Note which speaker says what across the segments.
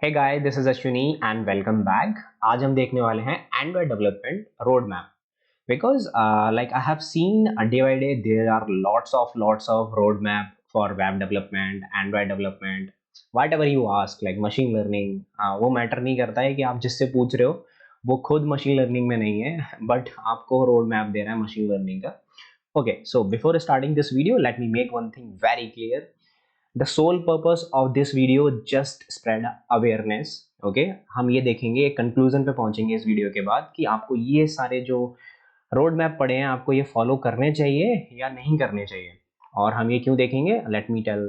Speaker 1: Hey guys, this is Ashwini and welcome back. आज हम देखने वाले हैं Android development roadmap because like I have seen day by day there are lots of roadmap for web development, Android development, whatever you ask like machine learning. वो matter नहीं करता है कि आप जिससे पूछ रहे हो वो खुद मशीन लर्निंग में नहीं है बट आपको रोड मैप दे रहा है मशीन लर्निंग का. Okay, so before starting this video, let me make one thing very clear. The sole purpose of this video just spread awareness. Okay हम ये देखेंगे एक कंक्लूजन पे पहुंचेंगे इस वीडियो के बाद कि आपको ये सारे जो रोड मैप पड़े हैं आपको ये फॉलो करने चाहिए या नहीं करने चाहिए. और हम ये क्यों देखेंगे, let me tell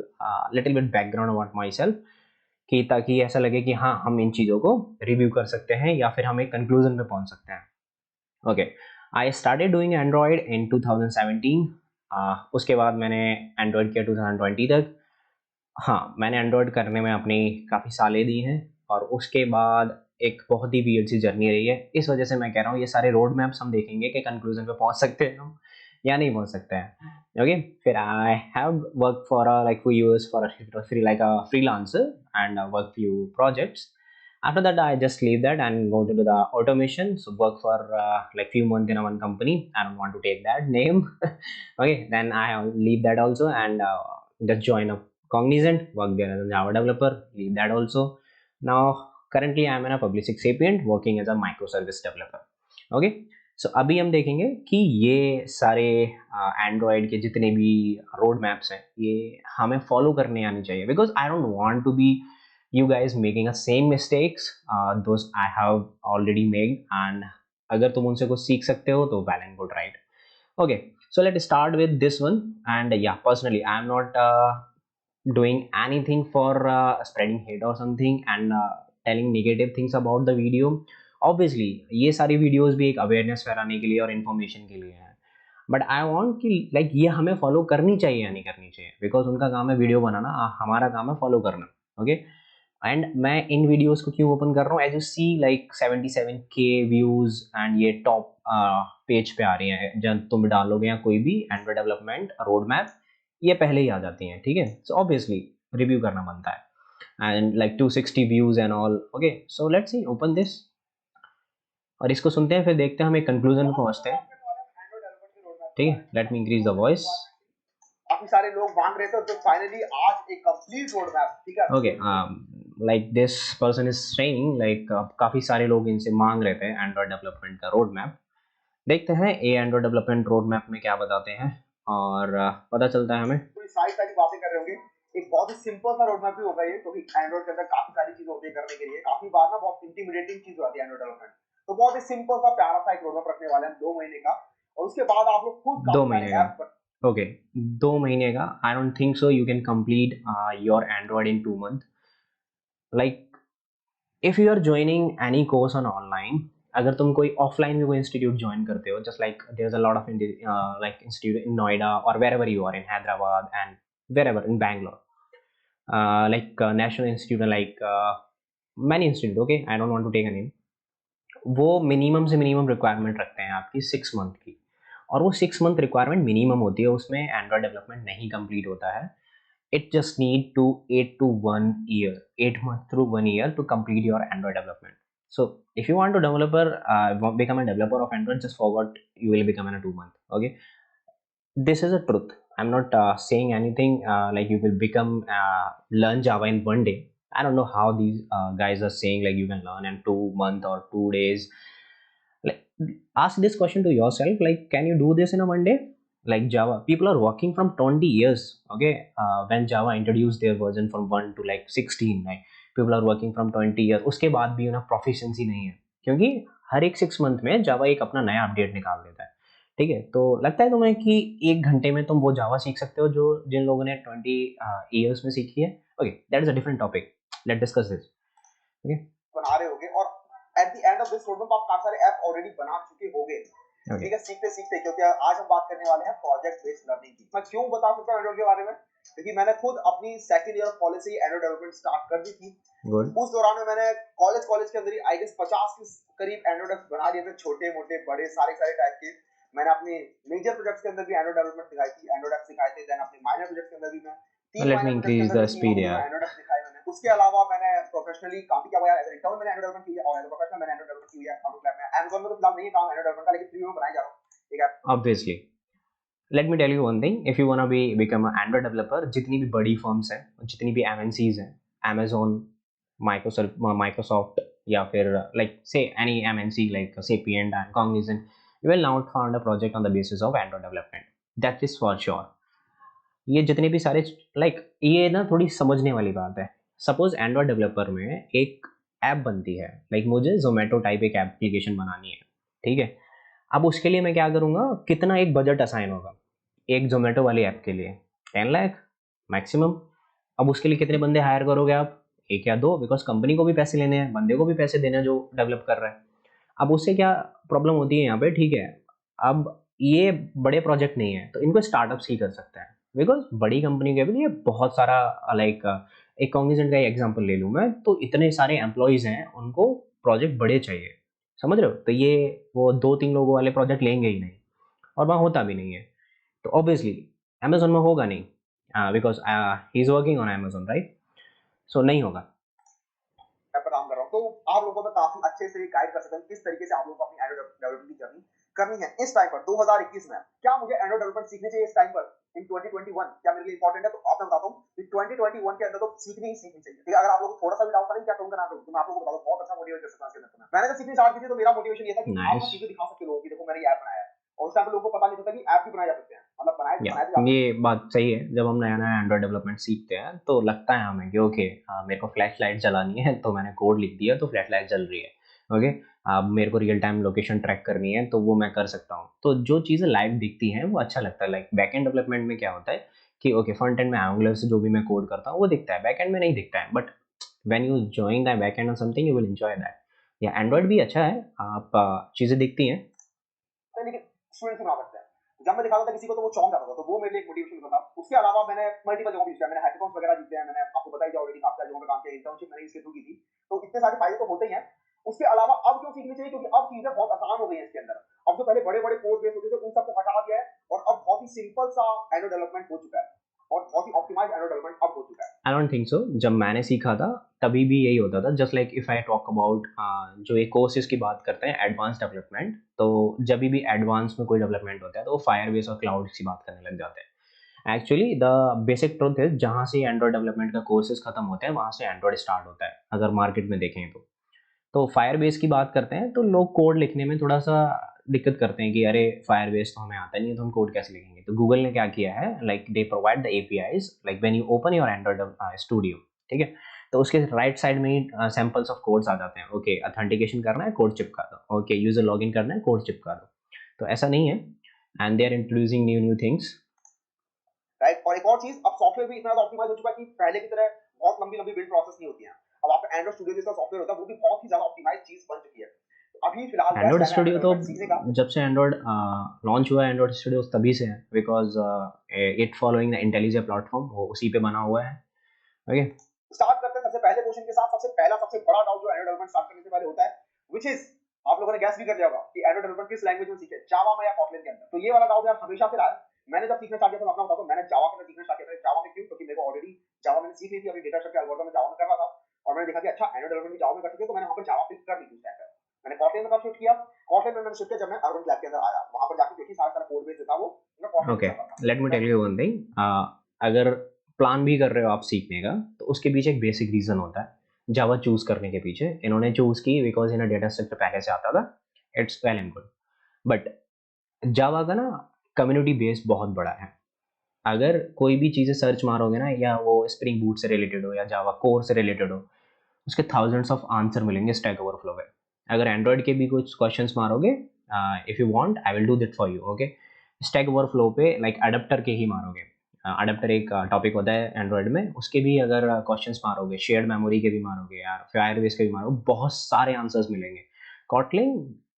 Speaker 1: little bit background about myself कि ताकि ऐसा लगे कि हाँ हम इन चीज़ों को रिव्यू कर सकते हैं या फिर हम एक कंक्लूजन पे पहुंच सकते हैं. Okay, I started doing Android in 2017. उसके बाद मैंने एंड्रॉयड किया 2020 तक. हाँ, मैंने एंड्रॉयड करने में अपनी काफ़ी सालें दी हैं और उसके बाद एक बहुत ही वियर्ड सी जर्नी रही है. इस वजह से मैं कह रहा हूँ ये सारे रोड मैप्स हम देखेंगे कि कंक्लूजन पे पहुँच सकते हैं हम या नहीं पहुँच सकते हैं. ओके, फिर I have work for like few years for a free like a freelancer and work few projects. After that, I just leave that and go to the automation. So work for like few months in a one company. I don't want to take that name. Okay, then I leave that also and just join a Cognizant, work there as a Java developer, leave that also. Now, currently I am in a Publicis Sapient working as a microservice developer. Okay, so अभी हम देखेंगे कि ये सारे Android के जितने भी road maps हैं ये हमें फॉलो करने आनी चाहिए because I don't want to be you guys making a same mistakes those I have already made and अगर तुम उनसे कुछ सीख सकते हो तो well and good, right? Okay, so let's start with this one. And yeah, personally I am not doing anything for spreading hate or something and telling negative things about the video. Obviously ये सारी videos भी एक awareness फैलाने के लिए और information के लिए है बट आई वांट कि लाइक ये हमें फॉलो करनी चाहिए या नहीं करनी चाहिए बिकॉज उनका काम है वीडियो बनाना, हमारा काम है फॉलो करना. ओके, एंड मैं इन वीडियोस को क्यों ओपन कर रहा हूँ, as you see like 77K views and ये टॉप पेज पे आ रही हैं. जब तुम डालोगे या कोई भी एंड्रॉइड डेवलपमेंट रोड मैप ये पहले ही आ जाती हैं. ठीक है, सो ऑब्वियसली रिव्यू करना बनता है and like 260 views and all. Okay, so let's C open this और इसको सुनते हैं फिर देखते हैं हम एक कंक्लूजन में पहुंचते हैं. ठीक है, let me increase the voice.
Speaker 2: काफी सारे लोग मांग रहे थे तो फाइनली आज एक कंप्लीट रोड मैप. ठीक है,
Speaker 1: okay, like this person is saying like काफ़ी सारे लोग इनसे मांग रहे थे एंड्रॉयड डेवलपमेंट का रोड मैप. देखते हैं ये एंड्रॉयड डेवलपमेंट रोड मैप में क्या बताते हैं और पता चलता है हमें.
Speaker 2: पूरी सारी सारी बातें कर रहे होंगे. एक बहुत ही सिंपल सा रोड मैप भी होगा ये, क्योंकि एंड्रॉइड के अंदर काफी सारी चीजें होती है करने के लिए. काफी बार ना बहुत इंटिमिडेटिंग चीज होती है एंड्रॉइड डेवलपमेंट, तो बहुत ही सिंपल सा प्यारा सा एक रोड मैप रखने वाले हैं 2 महीने का. और उसके बाद आप लोग खुद
Speaker 1: 2 महीने का. ओके, 2 महीने का. I don't think so you can complete your Android in 2 month. Like if you are joining any course on online, अगर तुम कोई ऑफलाइन में कोई इंस्टीट्यूट ज्वाइन करते हो just like there is a lot of like institute in Noida और wherever you are in Hyderabad and wherever in Bangalore, like national institute like many institute. Okay, I don't want to take a name. वो minimum से minimum requirement रखते हैं आपकी 6 month की और वो 6 month requirement minimum होती है, उसमें एंड्रॉयड डेवलपमेंट नहीं कंप्लीट होता है. It just need to 8 to 1 year, 8 months through 1 year to complete your Android development. So if you want to become a developer of Android, just forward you will become in a 2 month. Okay, this is a truth. I'm not saying anything like you will become learn Java in one day. I don't know how these guys are saying like you can learn in 2 months or 2 days. Like, ask this question to yourself, like can you do this in a one day? Like Java people are working from 20 years. Okay, when Java introduced their version from 1 to like 16, like people are working from 20 years. उसके बाद भी उन्हें proficiency नहीं है क्योंकि हर एक 6 month में जावा एक अपना नया अपडेट निकाल देता है. ठीक है, तो लगता है तुम्हें कि 1 घंटे में तुम वो जावा सीख सकते हो जो जिन लोगों ने 20 ईयर्स में सीखी है. Okay, that is a different topic, let discuss this. Okay,
Speaker 2: बना रहे होगे और at the end of this road map आप काफी सारे ऐप ऑलरेडी बना चुके होंगे. ठीक है, सीखते सीखते, क्योंकि आज हम बात करने वाले हैं प्रोजेक्ट बेस्ड लर्निंग की. मैं क्यों बता सकता हूँ एंड्रॉइड के बारे में, क्योंकि मैंने खुद अपनी सेकंड ईयर ऑफ कॉलेज से ही एंड्रॉइड डेवलपमेंट स्टार्ट कर दी थी. उस दौरान में मैंने कॉलेज के अंदर ही आई गेस 50 के करीब एंड्रॉइड ऐप्स बना दिए थे, छोटे मोटे बड़े सारे टाइप के. मैंने अपने मेजर प्रोजेक्ट्स के अंदर भी एंड्रॉइड डेवलपमेंट सिखाई थी, एंड्रॉइड ऐप सिखाए थे. देन अपने माइनर प्रोजेक्ट्स के अंदर भी मैं 3
Speaker 1: let me
Speaker 2: माइनर प्रोजेक्ट्स के
Speaker 1: increase
Speaker 2: अंदर
Speaker 1: the
Speaker 2: भी
Speaker 1: speed.
Speaker 2: तीनों
Speaker 1: Yeah,
Speaker 2: एंड्रॉइड ऐप सिखाए मैंने. उसके अलावा मैंने प्रोफेशनली काफी क्या हुआ है, एज इंटर्न मैंने एंड्रॉइड डेवलपमेंट किया और एज प्रोफेशनल मैंने एंड्रॉइड डेवलपमेंट किया है ऑटो क्लैप में। Amazon में तो फिलहाल नहीं है काम एंड्रॉइड डेवलपमेंट का, लेकिन फ्री में बनाया जा रहा हूं एक app.
Speaker 1: Obviously let me tell you one thing, if you want be become a Android developer, जितनी भी बड़ी फर्म्स हैं, जितनी भी एमएनसीज हैं, Amazon, माइक्रोसॉफ्ट, या फिर लाइक से any MNC like Sapient and Cognizant, you will not find a project on the basis of Android development. That is for sure. ये जितने भी सारे लाइक ये ना थोड़ी समझने वाली बात है। सपोज एंड्रॉयड डेवलपर में एक ऐप बनती है, लाइक मुझे जोमेटो टाइप एक एप्लीकेशन बनानी है, ठीक है। अब उसके लिए मैं क्या करूँगा, कितना एक बजट असाइन होगा एक जोमेटो वाली ऐप के लिए, 10 लाख मैक्सिमम। अब उसके लिए कितने बंदे हायर करोगे आप, एक या दो, बिकॉज कंपनी को भी पैसे लेने हैं, बंदे को भी पैसे देने हैं जो डेवलप कर रहा है। अब उससे क्या प्रॉब्लम होती है यहाँ पे, ठीक है। अब ये बड़े प्रोजेक्ट नहीं है तो इनको स्टार्टअप्स ही कर सकते हैं, बिकॉज बड़ी कंपनी के लिए बहुत सारा लाइक एक कॉग्निजेंट का एग्जांपल ले लूँ मैं, तो इतने सारे एम्प्लॉयज़ हैं, उनको प्रोजेक्ट बड़े चाहिए, समझ रहे हो। तो ये वो 2-3 लोगों वाले प्रोजेक्ट लेंगे ही नहीं, और वहाँ होता भी नहीं है। तो ऑब्वियसली अमेजोन में होगा नहीं, because he is working on Amazon, right. So नहीं होगा।
Speaker 2: ऐप पर काम कर रहा हूँ, तो आप लोगों को मैं काफी अच्छे से गाइड कर सकता हूँ किस तरीके से आप लोगों को अपनी एंड्रॉइड डेवलपमेंट की जर्नी करनी है इस टाइम पर 2021 में। क्या मुझे एंड्रॉइड डेवलपमेंट सीखनी चाहिए इस टाइम पर इन 2021, क्या मेरे लिए इंपॉर्टेंट है? तो आप मैं बताता हूँ कि 2021 के अंदर तो सीखनी ही सीखनी चाहिए, ठीक है। अगर आप लोगों को थोड़ा सा भी डाउट है क्या करूँगा ना करूँ, तो मैं आप लोगों को बता दूं बहुत अच्छा मोटिवेट कर सकता हूँ इसके अंदर। मैंने जब सीखनी स्टार्ट की थी तो मेरा मोटिवेशन ये था कि आप
Speaker 1: नाइस।
Speaker 2: ना चीजें दिखा सकते लोगों की, देखो मैंने ये ऐप बनाया है, और उस टाइम पे लोगों को पता नहीं था कि ऐप भी बनाए जा सकते हैं, मतलब बनाए
Speaker 1: या
Speaker 2: बनाए तो जा सकते
Speaker 1: ये बात सही है, जब हम नया नया एंड्रॉयड डेवलपमेंट सीखते हैं तो लगता है हमें कि ओके मेरे को फ्लैश लाइट जलानी है, तो मैंने कोड लिख दिया तो फ्लैश लाइट जल रही है, ओके। अब मेरे को रियल टाइम लोकेशन ट्रैक करनी है तो वो मैं कर सकता हूँ। तो जो चीज़ें लाइव दिखती हैं वो अच्छा लगता है। लाइक बैक एंड डेवलपमेंट में क्या होता है कि ओके फ्रंट एंड में एंगुलर से जो भी मैं कोड करता हूँ वो दिखता है, बैक एंड में नहीं दिखता है। But when you join the back and on something you will enjoy that. या एंड्रॉयड भी अच्छा है, आप चीज़ें दिखती हैं।
Speaker 2: हैं, लेकिन स्टूडेंट बना सकते हैं। जब मैं दिखाता था किसी को तो वो चौंक जाता था, तो वो मेरे लिए एक मोटिवेशन होता था। उसके अलावा मैंने मल्टीपल जगहों पे यूज़ किया, मैंने हैकाथॉन्स वगैरह जीते हैं, मैंने आपको बताया था ऑलरेडी, काफी सारी जगहों पे काम किया, इंटर्नशिप मैंने इसके थ्रू की थी। तो इतने सारे फायदे तो होते ही हैं। उसके अलावा अब क्यों सीखनी चाहिए, क्योंकि अब चीजें बहुत आसान हो गई हैं इसके अंदर। अब जो पहले बड़े बड़े कोड बेस होते थे उन सबको हटा दिया है, और अब बहुत ही सिंपल सा एंड्रॉइड डेवलपमेंट हो चुका है, और बहुत ही ऑप्टिमाइज्ड एंड्रॉइड डेवलपमेंट अब हो चुका है।
Speaker 1: आई डोंट थिंक सो। जब मैंने सीखा था तभी भी यही होता था। Just like if I talk about जो ये कोर्सेज की बात करते हैं एडवांस डेवलपमेंट, तो जब भी एडवांस में कोई डेवलपमेंट होता है तो वो फायरबेस और क्लाउड की बात करने लग जाते हैं। एक्चुअली द बेसिक ट्रुथ है, जहाँ से एंड्रॉयड डेवलपमेंट का कोर्सेज खत्म होते हैं वहाँ से एंड्रॉयड स्टार्ट होता है, अगर मार्केट में देखें तो फायरबेस की बात करते हैं तो लोग कोड लिखने में थोड़ा सा दिक्कत करते हैं कि अरे फायरबेस तो हमें आता नहीं है तो हम कोड कैसे लिखेंगे। तो गूगल ने क्या किया है, like they provide the APIs, like when you open your Android studio, ठीक है, तो उसके राइट साइड में ही सैंपल्स ऑफ कोड्स आ जाते हैं। ओके ऑथेंटिकेशन करना है, कोड चिपका दो। ओके यूजर लॉगिन करना है, कोड चिपका दो। तो ऐसा नहीं है, and they are introducing new new things.
Speaker 2: Right, और एक और चीज, अब सॉफ्टवेयर भी इतना ज्यादा ऑप्टिमाइज हो चुका है कि पहले की तरह बहुत लंबी लंबी बिल्ड प्रोसेस नहीं होती है। अब आपका एंड्रॉइड स्टूडियो जैसा सॉफ्टवेयर होता है वो भी बहुत ही ज्यादा ऑप्टिमाइज चीज बन चुकी है। तो अभी फिलहाल बेस्ट
Speaker 1: एंड्रॉइड
Speaker 2: टाइम है
Speaker 1: स्टूडियो
Speaker 2: एंड्रॉइड
Speaker 1: तो
Speaker 2: डेवलपमेंट सीखने का।
Speaker 1: जब से एंड्रॉइड लॉन्च हुआ है, एंड्रॉइड स्टूडियो तभी से है, because it following the intelligent platform, वो उसी पे बना हुआ है। ओके
Speaker 2: स्टार्ट करते हैं सबसे पहले क्वेश्चन के साथ। सबसे पहला सबसे बड़ा डाउट जो एंड्रॉइड डेवलपमेंट स्टार्ट करने से पहले होता है, व्हिच इज, आप लोगों ने गैस भी कर लिया होगा कि एंड्रॉइड डेवलपमेंट किस लैंग्वेज में सीखे, जावा में या कॉटलिन के अंदर। तो ये वाला डाउट यार हमेशा से रहा है। मैंने जब सीखना स्टार्ट किया था, मैं अपना बताता हूं, मैंने जावा के अंदर सीखना स्टार्ट किया था। जावा में क्यों? क्योंकि मेरे को ऑलरेडी जावा मैंने सीख ली थी, अपनी डेटा स्ट्रक्चर एल्गोरिथम में जावा में कर रहा था, और मैंने देखा कि अच्छा एंड्रॉइड डेवलपमेंट भी जावा में कर सकते हैं, तो मैंने वहां पर जावा पिक कर ली उस टाइम पे। मैंने कॉटलिन में कब शिफ्ट किया? कॉटलिन में मैंने शिफ्ट किया जब मैं अर्बन क्लैब के अंदर आया, वहां पर जाके देखी सारा सारा कोड बेस जो था वो मैं कॉटलिन में
Speaker 1: ओके,
Speaker 2: चल रहा था।
Speaker 1: Let me tell you one thing. अगर प्लान भी कर रहे हो आप सीखने का तो उसके पीछे एक बेसिक रीज़न होता है। जावा चूज़ करने के पीछे इन्होंने चूज़ की बिकॉज इन्हें डेटा स्ट्रक्चर पहले से आता था। It's well and good, but Java का ना कम्युनिटी बेस बहुत बड़ा है। अगर कोई भी चीज़ें सर्च मारोगे ना, या वो स्प्रिंग बूट से रिलेटेड हो या जावा कोर से रिलेटेड हो, उसके थाउजेंड्स ऑफ आंसर मिलेंगे स्टैक ओवरफ्लो पे। अगर एंड्रॉयड के भी कुछ क्वेश्चंस मारोगे, if you want I will do that for you, okay. Stack overflow पे लाइक अडेप्टर के ही मारोगे। अडेप्टर एक टॉपिक होता है एंड्रॉयड में, उसके भी अगर क्वेश्चंस मारोगे, शेयर्ड मेमोरी के भी मारोगे, या फायरबेस के भी मारोगे, बहुत सारे आंसर्स मिलेंगे। Kotlin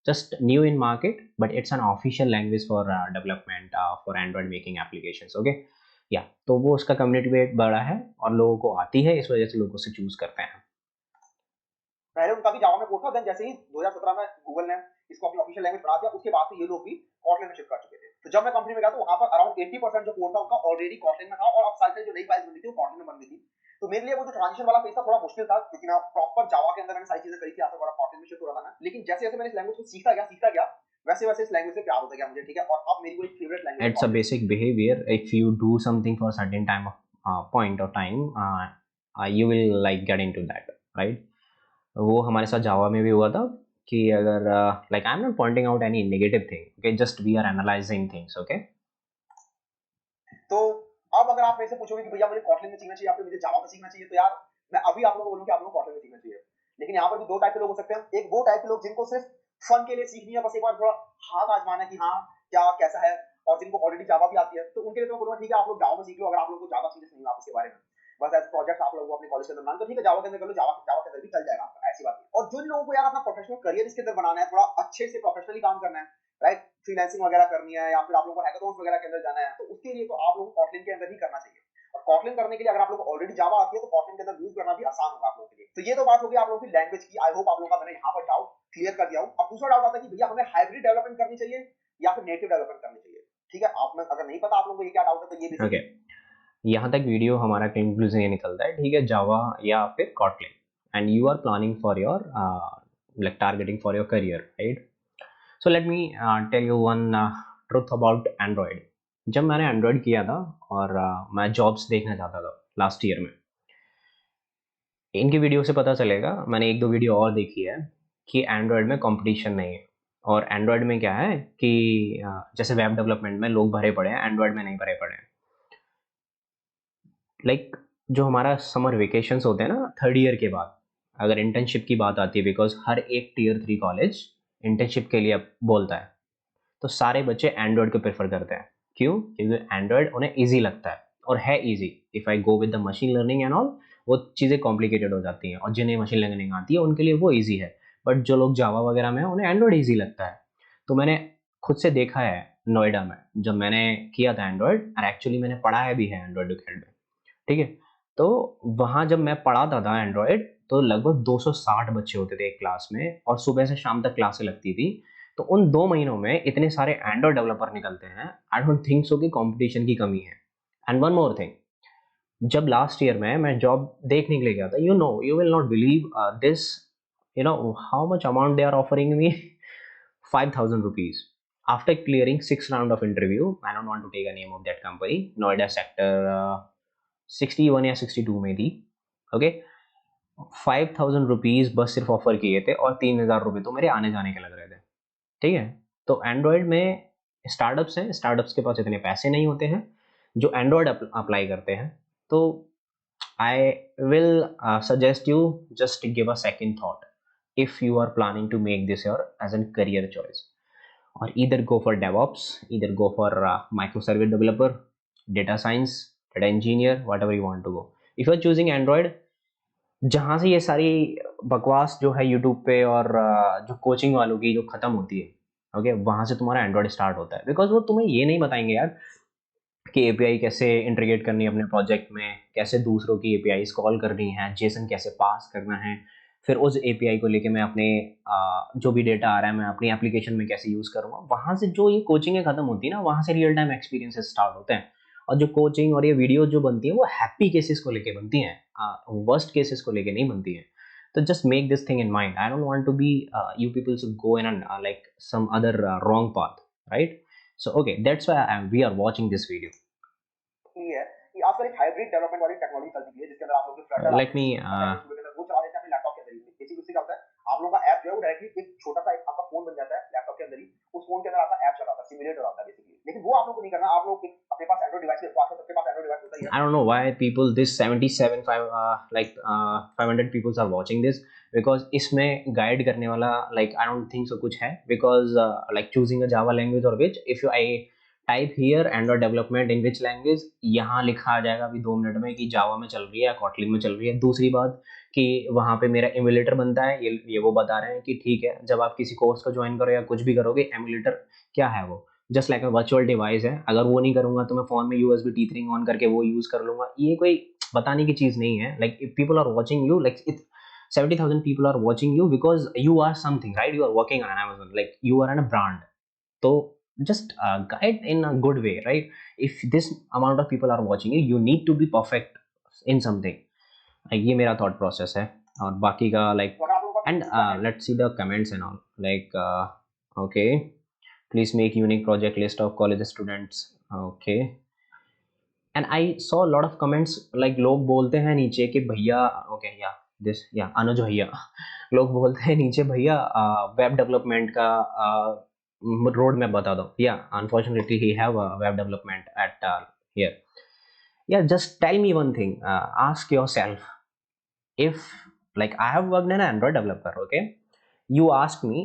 Speaker 1: just new in market, but it's an official language for development for Android making applications, okay। या तो वो उसका कम्युनिटी वेट बड़ा है और लोगों को आती है, इस वजह से लोग उसे चूज करते हैं।
Speaker 2: पहले उनका भी जावा में कोड था, देन जैसे ही 2017 में गूगल ने इसको अपनी ऑफिशियल लैंग्वेज बना दिया, उसके बाद से ये लोग भी कॉटलिन में शिफ्ट कर चुके थे। तो जब मैं कंपनी में गया तो वहां पर अराउंड 80% जो कोड था उनका ऑलरेडी कॉटलिन में था, और अब साइड से जो नई फाइल्स बन रही थी वो कॉटलिन में बन रही थी। तो मेरे लिए वो जो ट्रांजिशन वाला फेज था थोड़ा मुश्किल था, क्योंकि मैं प्रॉपर जावा के अंदर मैंने सारी चीजें करी थी, थोड़ा कॉटन में शिफ्ट हो रहा था मैं, लेकिन जैसे जैसे मैंने इस लैंग्वेज को सीखता गया वैसे वैसे इस लैंग्वेज से प्यार होता गया मुझे, ठीक है, और अब मेरी वो एक फेवरेट लैंग्वेज है
Speaker 1: It's a
Speaker 2: Kotlin।
Speaker 1: basic behavior. If you do something for a certain time of point of time, you will like get into that, right? वो हमारे साथ जावा में भी हुआ था कि अगर like I'm not pointing out any negative thing, okay, just we are analyzing things, okay?
Speaker 2: तो अब अगर आप मेरे से पूछोगे कि भैया मुझे कॉटलिन में सीखना चाहिए या फिर मुझे जावा में सीखना चाहिए, तो यार मैं अभी आप लोगों को बोलूं कि आप लोगों को कॉटलिन में सीखना चाहिए। लेकिन यहाँ पर भी दो टाइप के लोग हो सकते हैं, एक वो टाइप के लोग जिनको सिर्फ फन के लिए सीखनी है, बस एक बार थोड़ा हाथ आजमाना है कि हाँ क्या कैसा है, और जिनको ऑलरेडी जावा भी आती है, तो उनके लिए तो मैं बोलूंगा ठीक है आप लोग जावा में सीख लो, अगर आप लोगों को ज्यादा सीरियस नहीं हो आप उसके बारे में, बस एज प्रोजेक्ट आप लोगों को अपने कॉलेज के अंदर बनाना, तो ठीक है जावा के अंदर कर लो, जावा जावा के अंदर भी चल जाएगा आपका, ऐसी बात नहीं। और जिन लोगों को यार अपना प्रोफेशनल करियर इसके अंदर बनाना है, थोड़ा अच्छे से प्रोफेशनली काम करना है, राइट, फ्रीलांसिंग वगैरह करनी है, या फिर आप लोगों को हैकाथॉन्स वगैरह के अंदर जाना है, तो उसके लिए तो आप लोगों को कॉटलिन के अंदर ही करना चाहिए। और कॉटलिन करने के लिए अगर आप लोगों को ऑलरेडी जावा आती है तो कॉटलिन के अंदर यूज करना भी आसान होगा आप लोगों के लिए। तो ये तो बात होगी आप लोगों की लैंग्वेज की। आई होप आप लोगों का मैंने यहाँ पर डाउट क्लियर कर दिया हूँ। अब दूसरा डाउट आता है कि भैया हमें हाइब्रिड डेवलपमेंट करनी चाहिए या फिर नेटिव डेवलपमेंट करनी चाहिए, ठीक है। आप में अगर नहीं पता आप लोगों को ये क्या डाउट है तो ये भी
Speaker 1: Okay. यहाँ तक वीडियो हमारा कंक्लूजन ये निकलता है, ठीक है, जावा या फिर Kotlin, and you are planning for your like targeting for your career, right? So let me tell you one truth about Android. जब मैंने एंड्रॉयड किया था और मैं जॉब्स देखना चाहता था लास्ट ईयर में, इनकी वीडियो से पता चलेगा, मैंने एक दो वीडियो और देखी है कि एंड्रॉयड में कंपटीशन नहीं है। और एंड्रॉयड में क्या है कि जैसे वेब डेवलपमेंट में लोग भरे पड़े हैं, एंड्रॉयड में नहीं भरे पड़े हैं। लाइक जो हमारा समर वेकेशंस होते हैं ना थर्ड ईयर के बाद, अगर इंटर्नशिप की बात आती है, बिकॉज हर एक टियर 3 कॉलेज इंटर्नशिप के लिए बोलता है, तो सारे बच्चे एंड्रॉयड को प्रेफर करते हैं। क्यों? क्योंकि एंड्रॉयड उन्हें ईजी लगता है, और है easy. If I go with the machine learning and all, वो चीज़ें कॉम्प्लिकेटेड हो जाती हैं, और जिन्हें मशीन लर्निंग आती है उनके लिए वो ईजी है। बट जो लोग जावा वगैरह में हैं उन्हें एंड्रॉयड ईजी लगता है। तो मैंने खुद से देखा है नोएडा में, जब मैंने किया था एंड्रॉयड, और एक्चुअली मैंने पढ़ाया भी है एंड्रॉयड फील्ड में, ठीक है। तो वहाँ जब मैं पढ़ाता था एंड्रॉयड, तो लगभग 260 बच्चे होते थे एक क्लास में, और सुबह से शाम तक क्लासें लगती थी। तो उन 2 महीनों में इतने सारे एंड्रॉयड डेवलपर निकलते हैं, आई डोंट थिंक सो कि कंपटीशन की कमी है। एंड वन मोर थिंग, जब लास्ट ईयर में मैं जॉब देखने के लिए गया था, you will not believe this, how much amount they are offering me, 5,000 rupees after clearing 6 round of interview. I don't want to take a name of that company, Noida sector 61 या 62 में थी, okay. 5,000 rupees बस सिर्फ offer किए थे, और 3,000 रुपये तो मेरे आने जाने के लग रहे थे, ठीक है। तो एंड्रॉयड में स्टार्टअप्स हैं, स्टार्टअप्स के पास इतने पैसे नहीं होते हैं जो एंड्रॉयड अप्लाई करते हैं। तो I will suggest you just give a second thought if you are planning to make this your as a career choice, or either go for DevOps, either go for microservice developer, data science, data engineer, whatever you want to go. If you are choosing Android, जहाँ से ये सारी बकवास जो है YouTube पे और जो कोचिंग वालों की जो ख़त्म होती है, ओके, वहाँ से तुम्हारा एंड्रॉयड स्टार्ट होता है। बिकॉज वो तुम्हें ये नहीं बताएंगे यार कि एपीआई कैसे इंटीग्रेट करनी है अपने प्रोजेक्ट में, कैसे दूसरों की एपीआई कॉल करनी है, जेसन कैसे पास करना है, फिर उस एपीआई को लेके मैं अपने जो भी डेटा आ रहा है मैं अपनी एप्लीकेशन में कैसे यूज़ करूँगा। वहाँ से जो ये कोचिंगें ख़त्म होती है ना, वहाँ से रियल टाइम एक्सपीरियंसेस स्टार्ट होते हैं। और जो कोचिंग और ये वीडियो जो बनती है वो हैप्पी केसेस को लेके बनती हैं, वर्स्ट केसेस को लेके नहीं बनती हैं। तो just make this thing in mind. I don't want to be you people to go in and like some other wrong path, right? So okay, that's why we are watching this video.
Speaker 2: है कि आजकल एक hybrid development वाली technology चलती है जिसके अंदर आप लोग फ्लटर
Speaker 1: Let me
Speaker 2: वो चला लेते हैं अपने लैपटॉप के अंदर ही। बेसिकली उससे क्या होता है, आप लोगों का ऐप जो है वो डायरेक्टली एक छोटा सा आपका फोन बन जाता है लैपटॉप के अंदर ही, उस फोन के अंदर आपका ऐप चलाता है, सिमुलेटर आता है बेसिकली। लेकिन वो आप लोग को नहीं करना, आप लोग अपने पास एंड्रॉइड डिवाइस है, सबके पास एंड्रॉइड डिवाइस होता ही है।
Speaker 1: I don't know why people this 77 500 people are watching this, because इसमें गाइड करने वाला like I don't think so कुछ है, because like choosing a Java language or which if you I type here Android development in which language, यहाँ लिखा आ जाएगा अभी 2 minute में कि जावा में चल रही है या कॉटलिन में चल रही है। दूसरी बात कि वहाँ पे मेरा एमुलेटर बनता है, ये वो बता रहे हैं कि ठीक है, जब आप किसी कोर्स को ज्वाइन करो या कुछ भी करोगे, एमुलेटर क्या है वो just like a virtual device है। अगर वो नहीं करूँगा तो मैं फ़ोन में USB T3 ऑन करके वो यूज़ कर लूँगा। ये कोई बताने की चीज़ नहीं है। Like if people are watching you, like 70,000 people are watching you because you are something, right? You are working on Amazon, like you are in a brand. So just guide in a good way, right? If this amount of people are watching you, you need to be perfect in something. ये मेरा thought process है, और बाकी का like
Speaker 2: तो अगर आप लोगों का
Speaker 1: एंड
Speaker 2: पूछना है
Speaker 1: let's see the comments and all like okay please make unique project list of college students. Okay and I saw lot of comments like लोग बोलते हैं नीचे कि भैया ओके या दिस या अनुज भैया लोग बोलते हैं नीचे भैया वेब डेवलपमेंट का रोड मैप बता दो। या unfortunately he have web development at here. Yeah, just tell me one thing. Ask yourself, if like I have worked in an Android developer, okay? You ask me,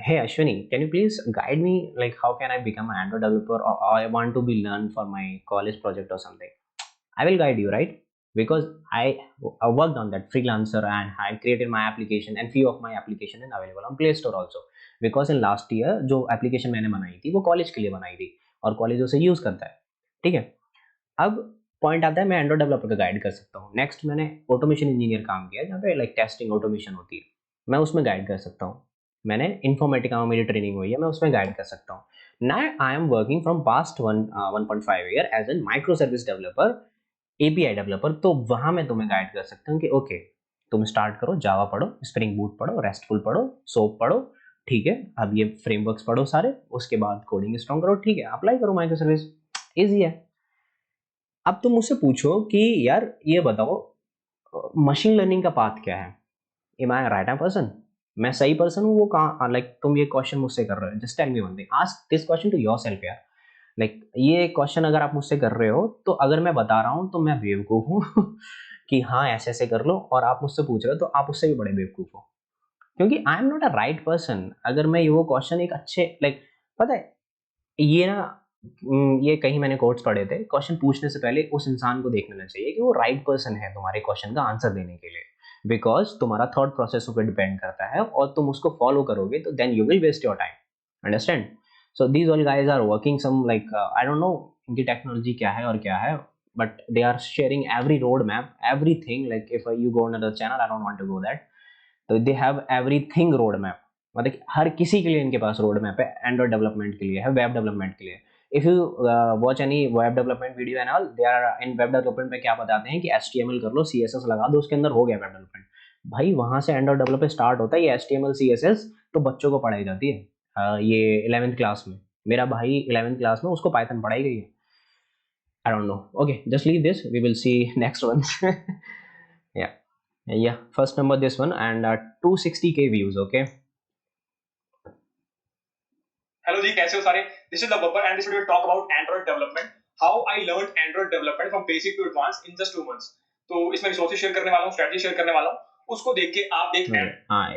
Speaker 1: hey Ashwini, can you please guide me, like how can I become an Android developer, or I want to be learned for my college project or something. I will guide you, right? Because I worked on that freelancer and I created my application, and few of my application is available on Play Store also. Because in last year जो application मैंने बनाई थी वो college के लिए बनाई थी और college उसे यूज करता है, ठीक है। अब पॉइंट आता है मैं एंड्रॉइड डेवलपर का गाइड कर सकता हूँ। नेक्स्ट मैंने ऑटोमेशन इंजीनियर काम किया जहाँ पे लाइक टेस्टिंग ऑटोमेशन होती है, मैं उसमें गाइड कर सकता हूँ। मैंने इन्फॉर्मेटिका में मेरी ट्रेनिंग हुई है, मैं उसमें गाइड कर सकता हूँ। Now I am working from past 1.5 year as an micro service developer, API developer. तो वहाँ मैं तुम्हें गाइड कर सकता हूँ कि ओके तुम स्टार्ट करो, जावा पढ़ो, स्प्रिंग बूट पढ़ो, रेस्टफुल पढ़ो, सोप पढ़ो, ठीक है। अब ये फ्रेमवर्क्स पढ़ो सारे, उसके बाद कोडिंग स्ट्रॉन्ग करो, ठीक है, अप्लाई करो माइक्रो सर्विस, ईजी है। अब तुम मुझसे पूछो कि यार ये बताओ मशीन लर्निंग का पाथ क्या है, एम आई राइट पर्सन, मैं सही पर्सन हूँ वो कहाँ, लाइक तुम ये क्वेश्चन मुझसे कर रहे हो, just tell me one thing, ask this question to yourself यार। लाइक ये क्वेश्चन अगर आप मुझसे कर रहे हो तो अगर मैं बता रहा हूँ तो मैं बेवकूफ़ हूँ कि हाँ ऐसे ऐसे कर लो, और आप मुझसे पूछ रहे हो तो आप उससे भी बड़े बेवकूफ़ हो, क्योंकि I am not a right person. अगर मैं वो क्वेश्चन एक अच्छे लाइक पता है ये ना ये कहीं मैंने कोट्स पढ़े थे, क्वेश्चन पूछने से पहले उस इंसान को देख लेना चाहिए कि वो राइट पर्सन है तुम्हारे क्वेश्चन का आंसर देने के लिए, बिकॉज तुम्हारा थॉट प्रोसेस ऊपर डिपेंड करता है और तुम उसको फॉलो करोगे तो then you will waste your time, understand. So these all guys are working some like I don't know इनकी टेक्नोलॉजी क्या है और क्या है, but they are sharing every road map everything. Like if you go on other channel, I don't want to go that, तो they have everything road map, मतलब हर किसी के लिए इनके पास रोड मैप है, एंड्रॉइड डेवलपमेंट के लिए है, वेब डेवलपमेंट के लिए। If you watch any web development video and all, they are in web development में क्या बताते हैं कि HTML कर लो, CSS लगा दो, उसके अंदर हो गया वेब डेवलपमेंट। भाई वहां से एंड्रॉइड डेवलपमेंट स्टार्ट होता है, ये HTML CSS तो बच्चों को पढ़ाई जाती है। ये 11th क्लास में, मेरा भाई 11th क्लास में, उसको पाइथन पढ़ाई गई है। I don't know, okay just leave this, we will see next one या yeah, first number this one, and 260K views, okay.
Speaker 2: Hello जी, कैसे हो सारे? This is the Babbar and this video talk about Android development, how I learned Android development from basic to advance in just 2 months. तो इसमें resources share करने वाला हूं, strategy share करने वाला हूं, उसको देख के आप देख लें।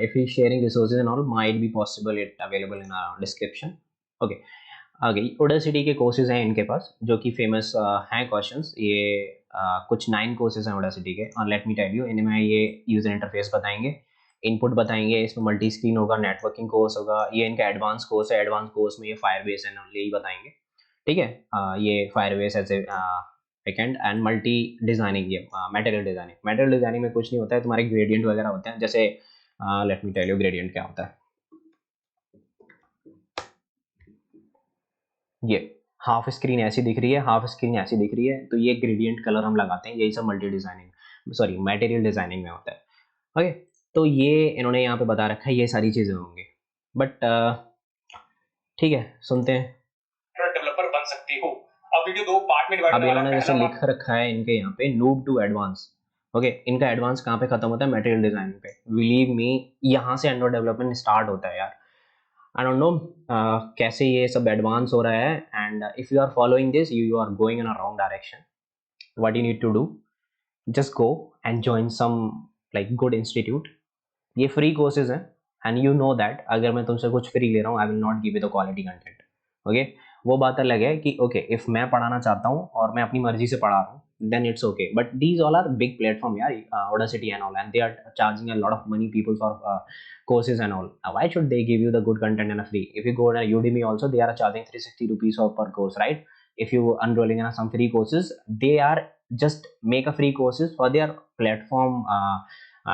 Speaker 1: if he's sharing resources and all, might be possible it available in our description, okay. आगे Udacity के कोर्सेज हैं इनके पास जो कि फेमस हैं क्वेश्चंस, ये कुछ 9 कोर्सेज हैं Udacity के, और लेट मी टेल यू इनमें ये यूजर इंटरफेस बताएंगे, इनपुट बताएंगे, इसमें मल्टी स्क्रीन होगा, नेटवर्किंग कोर्स होगा, ये इनका एडवांस कोर्स है, एडवांस कोर्स में ये फायरबेस एंड यही बताएंगे, ठीक है। ये Firebase as a second and multi designing, ये मटेरियल डिजाइनिंग, मटेरियल डिजाइनिंग में कुछ नहीं होता है, तुम्हारे ग्रेडियंट वगैरह होते हैं, जैसे let me tell you gradient क्या होता है। ये हाफ स्क्रीन ऐसी दिख रही है, हाफ स्क्रीन ऐसी दिख रही है, तो ये ग्रेडियंट कलर हम लगाते हैं, यही सब multi designing sorry material designing में होता है, ओके। तो ये इन्होंने यहाँ पे बता रखा है, ये सारी चीज़ें होंगी, बट ठीक है सुनते हैं।
Speaker 2: डेवलपर बन सकते हो। अब वीडियो 2 पार्ट में डिवाइड
Speaker 1: अब इन्होंने जैसे लिख रखा है इनके यहाँ पे नूब टू एडवांस, ओके। इनका एडवांस कहाँ पे खत्म होता है? मटेरियल डिजाइनिंग पे। बिलीव मी यहाँ से एंड्रॉइड डेवलपमेंट स्टार्ट होता है यार। आई डोंट नो कैसे ये सब एडवांस हो रहा है, and if you are following this you are going in a wrong direction. What you need to do, just go and join some like good institute. ये फ्री कोर्सेज हैं and you know that अगर मैं तुमसे कुछ free ले रहा हूँ, I will not give you the quality content, okay. वो बात अलग है कि ओके इफ मैं पढ़ाना चाहता हूँ और मैं अपनी मर्जी से पढ़ा रहा हूँ, then it's okay, but these all are big platform यार, Audacity and all, and they are charging a lot of money people for courses and all. Why should they give you the good content and a free? If you go on a Udemy also, they are charging 360 rupees per course, right? If you enrolling in some free courses, they are just make a free courses for their platform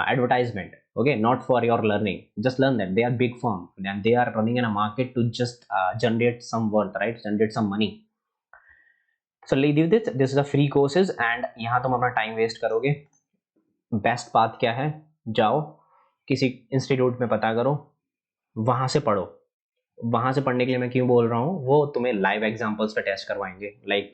Speaker 1: advertisement, okay, not for your learning. Just learn that they are big firm and they are running in a market to just generate some worth, right, generate some money. So leave this is a free courses, and यहाँ तुम अपना time waste करोगे, best path क्या है, जाओ किसी institute में पता करो, वहाँ से पढ़ो। वहाँ से पढ़ने के लिए मैं क्यों बोल रहा हूँ, वो तुम्हें लाइव एग्जांपल्स पे टेस्ट करवाएंगे। लाइक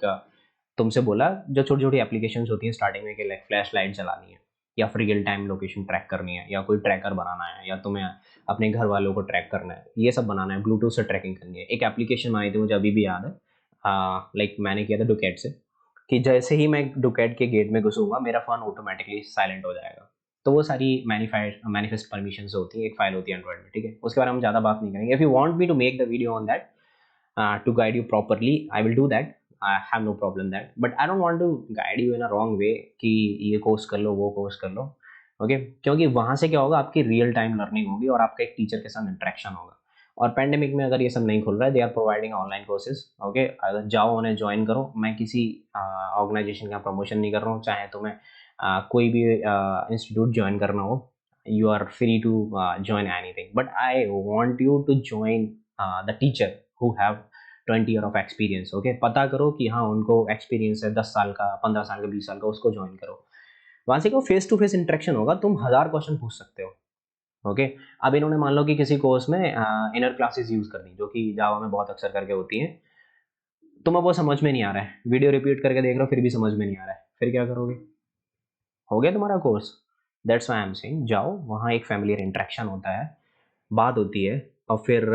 Speaker 1: तुमसे बोला जो छोटी छोटी एप्लीकेशंस होती हैं स्टार्टिंग में कि लाइक फ्लैश लाइट चलानी है, या फिर रियल टाइम लोकेशन ट्रैक करनी है, या कोई ट्रैकर बनाना है, या तुम्हें अपने घर वालों को ट्रैक करना है, ये सब बनाना है, ब्लूटूथ से ट्रैकिंग करनी है। एक एप्लीकेशन आई थी, मुझे अभी भी याद है, लाइक मैंने किया था डुकेट से, कि जैसे ही मैं डुकेट के गेट में घुसूंगा मेरा फ़ोन ऑटोमेटिकली साइलेंट हो जाएगा। तो वो सारी मैनिफेस्ट परमिशंस होती है, एक फाइल होती है एंड्रॉइड में, ठीक है, उसके बारे में हम ज़्यादा बात नहीं करेंगे। If you want me to make the video on that to guide you properly, I will do that. I have no problem that, but I don't want to guide you in a wrong way कि ये course कर लो, वो course कर लो, okay क्योंकि वहाँ से क्या होगा, आपकी रियल टाइम लर्निंग होगी और आपका एक टीचर के साथ इंटरेक्शन होगा। और पेंडेमिक में अगर ये सब नहीं खुल रहा है, they are providing online courses, okay, अगर जाओ उन्हें ज्वाइन करो। मैं किसी ऑर्गेनाइजेशन का प्रमोशन नहीं कर रहा हूँ, चाहे तुम्हें कोई भी इंस्टीट्यूट ज्वाइन करना हो, you are free to join anything, but I want you to join the teacher who have 20 year of experience, okay. पता करो कि हाँ उनको एक्सपीरियंस है 10 साल का, 15 साल का, 20 साल का, उसको ज्वाइन करो। वहाँ से को फेस टू फेस इंटरेक्शन होगा, तुम 1000 क्वेश्चन पूछ सकते हो, ओके। अब इन्होंने मान लो कि किसी कोर्स में इनर क्लासेस यूज़ कर दी, जो कि जावा में बहुत अक्सर करके होती हैं, तुम्हें वो समझ में नहीं आ रहा है, वीडियो रिपीट करके देख रहे हो फिर भी समझ में नहीं आ रहा है, फिर क्या करोगे? हो गया तुम्हारा course. That's why I am saying जाओ, वहाँ एक फैमिलियर इंटरेक्शन होता है, बात होती है, और फिर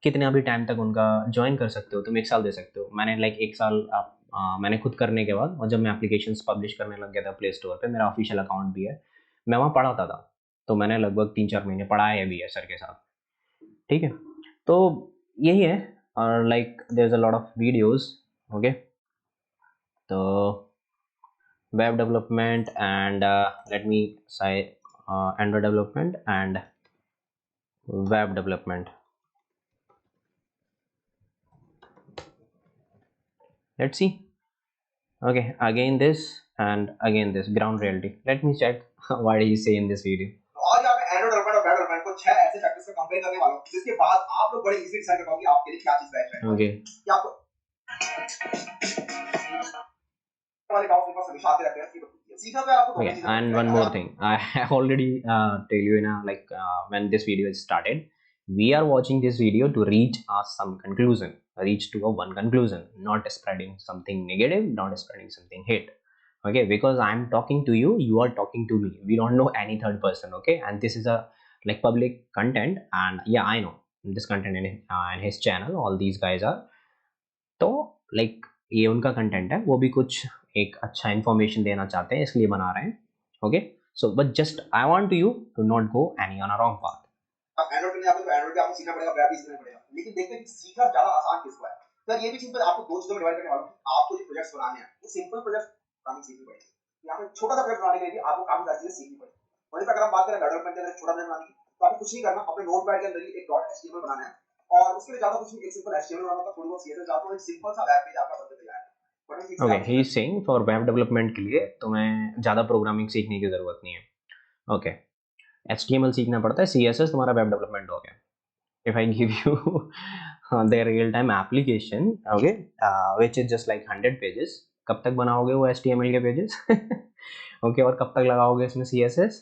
Speaker 1: कितने भी टाइम तक उनका ज्वाइन कर सकते हो, तुम 1 साल दे सकते हो। मैंने लाइक 1 साल मैंने खुद करने के बाद, और जब मैं एप्लीकेशंस पब्लिश करने लग गया था प्ले स्टोर पे, मेरा ऑफिशियल अकाउंट भी है, मैं वहाँ पढ़ाता था, तो मैंने लगभग 3-4 महीने पढ़ाया भी है सर के साथ, ठीक है। तो यही है, और like there is a lot of videos, okay. तो web development and let me say Android development and web development. Let's see. Okay, again this and again this ground reality. Let me check what do you say in this video.
Speaker 2: आज यहाँ पे Android development और web development को 6 ऐसे factors में compare करने वाला हूँ, जिसके बाद आप लोग बड़े इजीली डिसाइड कर पाओगे आपके लिए क्या चीज बेस्ट है।
Speaker 1: Okay.
Speaker 2: कि आपको वाले डाउट्स मेरे पास हमेशा आते रहते हैं, सीखा तो आपको
Speaker 1: Okay, and one more thing, I have already tell you in a like when this video is started, we are watching this video to reach some conclusion, reach to a one conclusion, not spreading something negative, not spreading something hate, okay, because I'm talking to you, you are talking to me, we don't know any third person, okay, and this is a like public content, and yeah, I know this content in his channel, all these guys are, तो like ये उनका content है, वो भी कुछ एक अच्छा information देना चाहते हैं, इसलिए बना रहे हैं, okay. So but just I want you to not go any on a wrong path.
Speaker 2: अब एंड्रॉइड पे नहीं आते तो एंड्रॉइड पे आपको सीखना पड़ेगा, वेब भी सीखना पड़ेगा, लेकिन देखते हैं कि सीखना ज्यादा आसान किसको है। सर ये भी चीज मैं आपको दो चीजों में डिवाइड करने वाला हूं कि आपको जो प्रोजेक्ट्स बनाने हैं वो सिंपल प्रोजेक्ट बनानी सीखनी पड़ेगी। यहां पे छोटा सा प्रोजेक्ट बनाने के लिए भी आपको काफी सारी चीजें सीखनी पड़ेगी। वहीं पे अगर हम बात करें डेवलपमेंट के अंदर छोटा प्रोजेक्ट बनाने की, तो आपको कुछ नहीं करना, अपने नोटपैड के अंदर ही एक .html बनाना है, और उसके लिए ज्यादा कुछ नहीं, एक सिंपल html बनाना होगा, थोड़ी बहुत css डालते हो, एक सिंपल सा वेब पेज आपका बनकर तैयार है।
Speaker 1: Okay, he is saying for web development के लिए तुम्हें ज़्यादा प्रोग्रामिंग सीखने की ज़रूरत नहीं है, ओके। HTML सीखना पड़ता है, CSS तुम्हारा वेब डेवलपमेंट हो गया। If I give you their real-time application, okay, which is just like 100 pages, कब तक बनाओगे वो HTML के पेजेस? ओके, और कब तक लगाओगे इसमें CSS?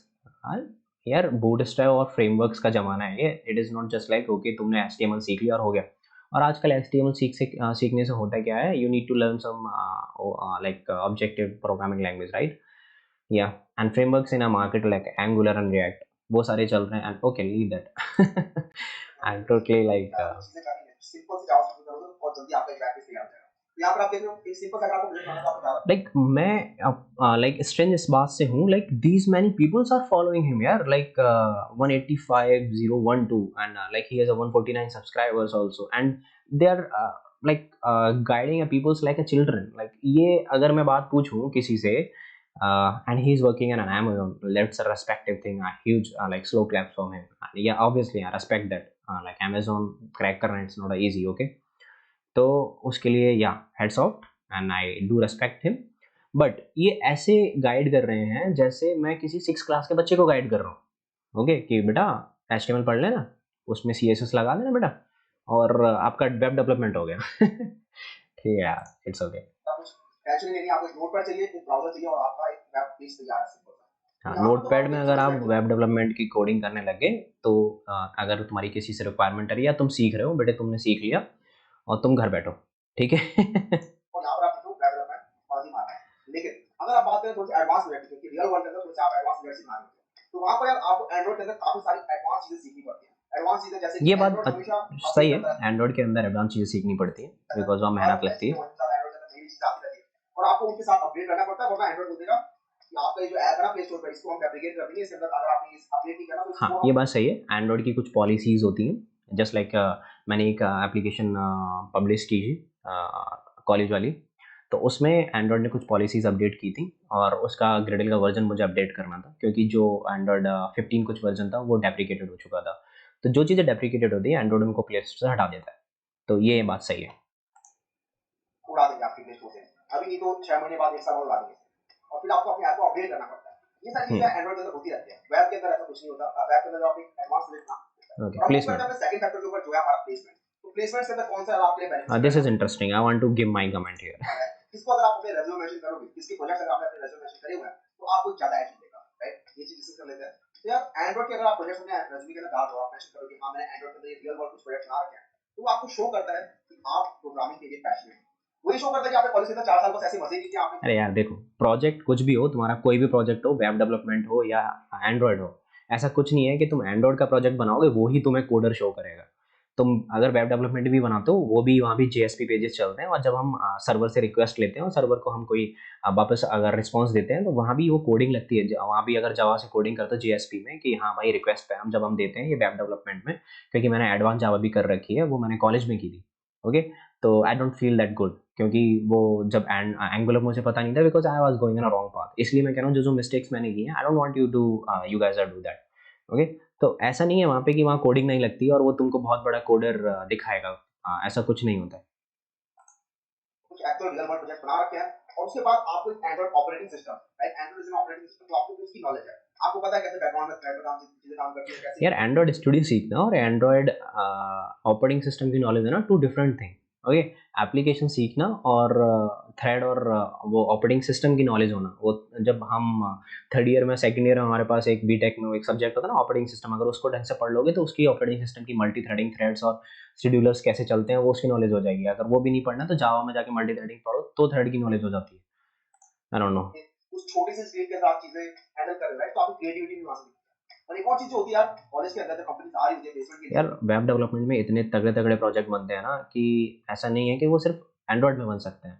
Speaker 1: यार बूटस्ट्रैप और फ्रेमवर्क्स का ज़माना है ये। It is not just like okay तुमने HTML सीख लिया और हो गया। और आजकल HTML सीखने से होता क्या है, you need to learn some like objective programming language, right? या and frameworks in a market like Angular and React, वो सारे चल रहे हैं, and okay leave that. I'm totally like
Speaker 2: simple से जावास्क्रिप्ट करोगे तो बहुत जल्दी आपका एक वेब पेज तैयार हो जाएगा। यहाँ पर आप देख रहे हो एक सिंपल सा अगर आपको प्रोजेक्ट बनाना है तो आप ज्यादा
Speaker 1: like मैं like strange इस बात से हूँ, like these many peoples are following him यार, like 185,012 and like he has a 149 subscribers also, and they are like guiding a peoples like a children, like ये अगर मैं बात पूछूं किसी से and he's working in an Amazon, that's a respective thing, a huge like slow claps from him, yeah obviously I respect that, like Amazon crack करना it's not easy, okay, तो उसके लिए या heads of and I do respect him. But ये ऐसे guide कर रहे हैं जैसे मैं किसी 6 क्लास के बच्चे को गाइड कर रहा हूँ, ओके, कि बेटा HTML पढ़ लेना, उसमें CSS लगा देना बेटा, और आपका वेब डेवलपमेंट हो गया। ठीक है यार, इट्स ओके।
Speaker 2: कुछ टेंशन नहीं लेनी, आपको एक नोटपैड चाहिए, एक ब्राउज़र चाहिए और आपका एक वेब पेज तैयार है सिंपल सा।
Speaker 1: हाँ,
Speaker 2: यहाँ पर तो
Speaker 1: नोटपैड में
Speaker 2: आपको
Speaker 1: अगर आप
Speaker 2: डिफरेंट
Speaker 1: वेब डेवलपमेंट की कोडिंग करने लगे तो अगर तुम्हारी किसी से रिक्वायरमेंट है या तुम सीख रहे हो, बेटे तुमने सीख लिया और तुम घर बैठो, ठीक है।
Speaker 2: और यहाँ पर आप वेब डेवलपमेंट बाजी मार रहे हैं। लेकिन अगर आप बात करें थोड़ी सी एडवांस वेब की, रियल वर्ल्ड के अंदर थोड़ी सी आप एडवांस वेब सीखना होते हैं, तो वहाँ पर यार आपको एंड्रॉइड के अंदर काफी सारी एडवांस चीजें सीखनी पड़ती है। एडवांस चीजें जैसे
Speaker 1: ये
Speaker 2: कि
Speaker 1: बात
Speaker 2: एंड्रॉइड हमेशा
Speaker 1: सही
Speaker 2: अपडेट
Speaker 1: है,
Speaker 2: करता रहता
Speaker 1: एंड्रॉइड के अंदर एडवांस चीज़ें सीखनी पड़ती है
Speaker 2: है,
Speaker 1: बिकॉज वहाँ
Speaker 2: हर
Speaker 1: मेहनत लगती
Speaker 2: टेस्ट के
Speaker 1: है।
Speaker 2: वर्जन साथ एंड्रॉइड के अंदर नई चीजें आती रहती है और आपको उनके साथ अपडेट करना पड़ता है, वरना एंड्रॉइड बोल देगा कि आपका ये जो ऐप है ना प्ले स्टोर पर, इसको हम डेप्रिकेट कर देंगे, इसके अंदर अगर आपने इस अपडेट नहीं करना तो
Speaker 1: हाँ,
Speaker 2: इसको
Speaker 1: ये
Speaker 2: हम
Speaker 1: बात सही है, एंड्रॉइड की कुछ पॉलिसीज़ होती हैं, जस्ट लाइक मैंने एक एप्लीकेशन पब्लिश की थी कॉलेज वाली, तो उसमें एंड्रॉइड ने कुछ पॉलिसीज़ अपडेट की थी और उसका ग्रेडल का वर्जन मुझे अपडेट करना था क्योंकि जो एंड्रॉइड 15 कुछ वर्जन था वो डेप्रिकेटेड हो चुका था। तो जो चीज़ें डेप्रिकेटेड होती है एंड्रॉइड उनको प्ले स्टोर से हटा देता है, तो ये बात सही है।
Speaker 2: उड़ा देंगे आपके प्ले स्टोर से। अभी नहीं तो 6 महीने बाद 1 साल बाद उड़ा देंगे और फिर आपको अपने ऐप को अपडेट करना पड़ता है। ये सारी चीजें
Speaker 1: हम्म,
Speaker 2: एंड्रॉइड के अंदर होती रहती है। वेब के अंदर ऐसा कुछ नहीं होता। वेब के अंदर आप एक एडवांस प्लेस ना
Speaker 1: ओके,
Speaker 2: और हम मूव करते हैं
Speaker 1: प्लेसमेंट।
Speaker 2: अपने सेकंड फैक्टर के ऊपर जो है हमारा प्लेसमेंट। तो प्लेसमेंट से अंदर कौन सा आपके लिए बेनिफिशियल
Speaker 1: दिस
Speaker 2: रहेगा?
Speaker 1: Is interesting, I want to give my comment here.
Speaker 2: किसको अगर आप अपने रेज्यूमे मेंशन करोगे, किसके प्रोजेक्ट्स अगर आपने अपने रेज्यूमे मेंशन करे हुए हैं, तो आपको ज्यादा एज मिलेगा, राइट? ये चीज डिस्कस कर लेते हैं। तो यार एंड्रॉइड के अगर आप प्रोजेक्ट्स अपने रेज्यूमे के अंदर डाल दो, आप मेंशन करो कि हां मैंने एंड्रॉइड के अंदर ये रियल वर्ल्ड कुछ प्रोजेक्ट बना रखे हैं, तो आपको शो करता है कि आप प्रोग्रामिंग के लिए पैशनेट हैं। वही शो करता है कि आपने कॉलेज के अंदर 4 साल बस ऐसे मजे नहीं किए आपने।
Speaker 1: अरे यार देखो, प्रोजेक्ट कुछ भी हो, तुम्हारा कोई भी प्रोजेक्ट हो, वेब डेवलपमेंट हो या एंड्रॉयड हो, ऐसा कुछ नहीं है कि तुम एंड्रॉयड का प्रोजेक्ट बनाओगे वो ही तुम्हें कोडर शो करेगा। तुम अगर वेब डेवलपमेंट भी बनाते हो वो भी, वहाँ भी JSP पेजेस चलते हैं और जब हम सर्वर से रिक्वेस्ट लेते हैं और सर्वर को हम कोई वापस अगर रिस्पॉन्स देते हैं तो वहाँ भी वो कोडिंग लगती है। वहाँ भी अगर जावा से कोडिंग करते हो JSP में कि हाँ भाई रिक्वेस्ट पे हम जब हम देते हैं ये वेब डेवलपमेंट में, क्योंकि मैंने एडवांस जावा भी कर रखी है, वो मैंने कॉलेज में की थी। ओके, तो I don't feel that good क्योंकि वो जब एंगुलर मुझे पता नहीं था because I was going in a wrong path, इसलिए मैं कह रहा हूँ जो जो मिस्टेक्स मैंने की हैं I don't want you guys are do that. Okay, तो ऐसा नहीं है वहाँ पे कि वहाँ कोडिंग नहीं लगती और वो तुमको बहुत बड़ा कोडर दिखाएगा, ऐसा कुछ नहीं होता है।
Speaker 2: कुछ एक्चुअल रियल वर्ल्ड प्रोजेक्ट बना रखे हैं और उसके बाद आपको एक Android operating system, right? Android is an operating system, तो आपको उसकी नॉलेज है। आपको पता है कैसे बैकग्राउंड में थ्रेड में काम चीजें काम करती है, कैसे
Speaker 1: यार एंड्रॉयड स्टूडियो सीखना और एंड्रॉयड ऑपरेटिंग सिस्टम की नॉलेज है ना, two different thing. Okay, application सीखना और थ्रेड और वो ऑपरेटिंग सिस्टम की नॉलेज होना, वो जब हम थर्ड ईयर में सेकंड ईयर में हमारे पास एक बीटेक में एक सब्जेक्ट होता है ना ऑपरेटिंग सिस्टम, अगर उसको ढंग से पढ़ लोगे तो उसकी ऑपरेटिंग सिस्टम की मल्टी थ्रेडिंग, थ्रेड्स और शेड्यूलर्स कैसे चलते हैं वो उसकी नॉलेज हो जाएगी। अगर वो भी नहीं पढ़ना तो जावा में जाके मल्टी थ्रेडिंग पढ़ो तो थ्रेड की नॉलेज हो जाती है। I don't no.
Speaker 2: उस छोटी सी स्क्रीन के अंदर आप चीजें हैंडल कर रहे हो, राइट? तो आपकी क्रिएटिविटी भी वहां से दिखती है। और एक और चीज जो होती है यार, कॉलेज के अंदर जब कंपनीज आ रही होती है प्लेसमेंट के लिए,
Speaker 1: यार वेब डेवलपमेंट में इतने तगड़े तगड़े प्रोजेक्ट बनते हैं ना कि ऐसा नहीं है कि वो सिर्फ एंड्रॉयड में बन सकते हैं।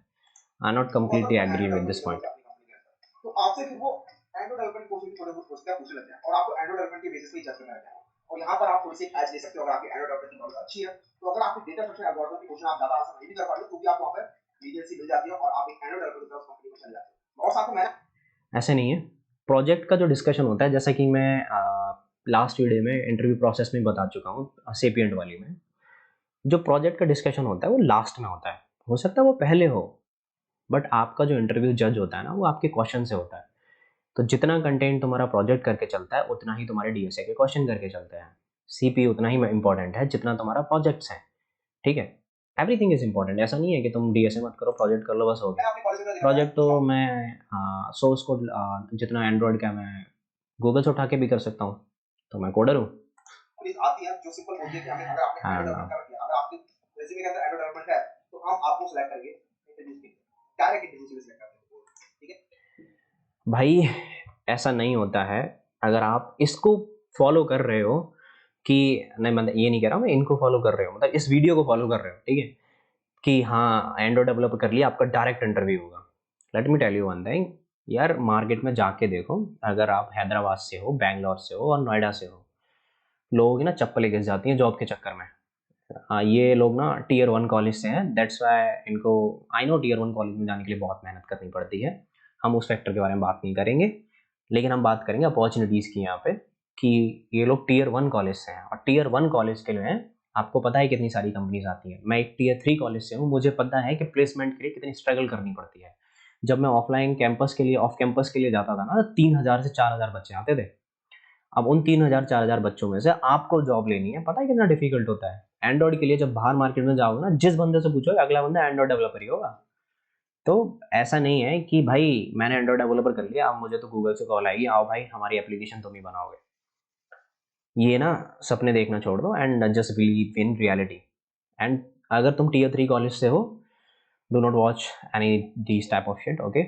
Speaker 1: आई नॉट
Speaker 2: बहुत
Speaker 1: कम्प्लीटली
Speaker 2: सारे
Speaker 1: agree
Speaker 2: Android
Speaker 1: with
Speaker 2: developer
Speaker 1: this
Speaker 2: निकल
Speaker 1: पॉइंट।
Speaker 2: होते हैं अपनी कंपनी के अंदर, तो आपसे फिर वो एंड्रॉइड डेवलपमेंट कोर्स भी थोड़े बहुत पूछने लगते हैं और आपको एंड्रॉइड डेवलपमेंट के बेसिस पे ही जज करना रहता है। और यहाँ पर आप थोड़ी सी एज ले सकते हो अगर आपकी एंड्रॉइड डेवलपमेंट की नॉलेज अच्छी है। तो अगर आपकी डेटा स्ट्रक्चर एल्गोरिथम की क्वेश्चन आप ज्यादा आंसर नहीं भी कर पाते तो भी आपको वहाँ पर लीनियंसी मिल जाती है और आप एक एंड्रॉइड डेवलपर की तरफ कंपनी में चले जाते हैं। और साथ में मैंने
Speaker 1: ऐसे नहीं है, प्रोजेक्ट का जो डिस्कशन होता है, जैसा कि मैं लास्ट वीडियो में इंटरव्यू प्रोसेस में बता चुका हूँ सेपिएंट वाली में, जो प्रोजेक्ट का डिस्कशन होता है वो लास्ट में होता है। हो सकता है वो पहले हो, बट आपका जो इंटरव्यू जज होता है ना वो आपके क्वेश्चन से होता है। तो जितना कंटेंट तुम्हारा प्रोजेक्ट करके चलता है उतना ही तुम्हारे DSA के क्वेश्चन करके चलते हैं। CP उतना ही इंपॉर्टेंट है जितना तुम्हारा प्रोजेक्ट्स हैं, ठीक है? एवरीथिंग इज इंपॉर्टेंट, ऐसा नहीं है कि तुम DSA मत करो, प्रोजेक्ट कर लो बस हो गया।
Speaker 2: अपने कॉलेज में देखा है
Speaker 1: प्रोजेक्ट तो मैं सोर्स कोड जितना एंड्रॉयड का मैं गूगल से उठा के भी कर सकता हूँ, तो मैं कोडर हूँ।
Speaker 2: पुलिस आती है जो सिंपल बोलती है कि हमें अगर आपने एंड्रॉइड
Speaker 1: एंड
Speaker 2: डेवलपमेंट कर रखी है, अगर आपके रेज्यूमे के अंदर एंड्रॉइड डेवलपमेंट है, तो हम आपको सिलेक्ट करेंगे इंटरव्यू के लिए, डायरेक्ट इंटरव्यू से सिलेक्ट करते हैं, ठीक है?
Speaker 1: भाई ऐसा नहीं होता है। अगर आप इसको फॉलो कर रहे हो कि नहीं, मतलब ये नहीं कह रहा हूँ मैं इनको फॉलो कर रहे हो, मतलब इस वीडियो को फॉलो कर रहे हो, ठीक है, कि हाँ एंड्रॉइड डेवलप कर लिया आपका डायरेक्ट इंटरव्यू होगा। Let me tell you one thing, यार मार्केट में जाके देखो, अगर आप हैदराबाद से हो, बैंगलोर से हो और नोएडा से हो, लोगों की ना चप्पलें घिस जाती हैं जॉब के चक्कर में। हाँ, ये लोग ना Tier 1 कॉलेज से हैं, दैट्स वाई इनको, आई नो Tier 1 कॉलेज में जाने के लिए बहुत मेहनत करनी पड़ती है, हम उस फैक्टर के बारे में बात नहीं करेंगे, लेकिन हम बात करेंगे अपॉर्चुनिटीज़ की यहाँ पे, कि ये लोग Tier 1 कॉलेज से हैं और Tier 1 कॉलेज के लिए आपको पता है कितनी सारी कंपनीज आती हैं। मैं एक Tier 3 कॉलेज से हूँ, मुझे पता है कि प्लेसमेंट के लिए कितनी स्ट्रगल करनी पड़ती है। जब मैं ऑफलाइन कैंपस के लिए, ऑफ कैंपस के लिए जाता था ना, 3,000 से 4,000 बच्चे आते थे। अब उन 3,000 4,000 बच्चों में से आपको जॉब लेनी है, पता है कितना डिफिकल्ट होता है। एंड्रॉइड के लिए जब बाहर मार्केट में जाओगे ना, जिस बंदे से पूछोगे अगला बंदा एंड्रॉइड डेवलपर ही होगा। तो ऐसा नहीं है कि भाई मैंने एंड्रॉइड डेवलपर कर लिया, अब मुझे तो गूगल से कॉल आएगी, आओ भाई हमारी एप्लीकेशन तुम ही बनाओगे। ये ना सपने देखना छोड़ दो and just believe in reality. And अगर तुम टियर 3 कॉलेज से हो, do not watch any these type of shit, okay.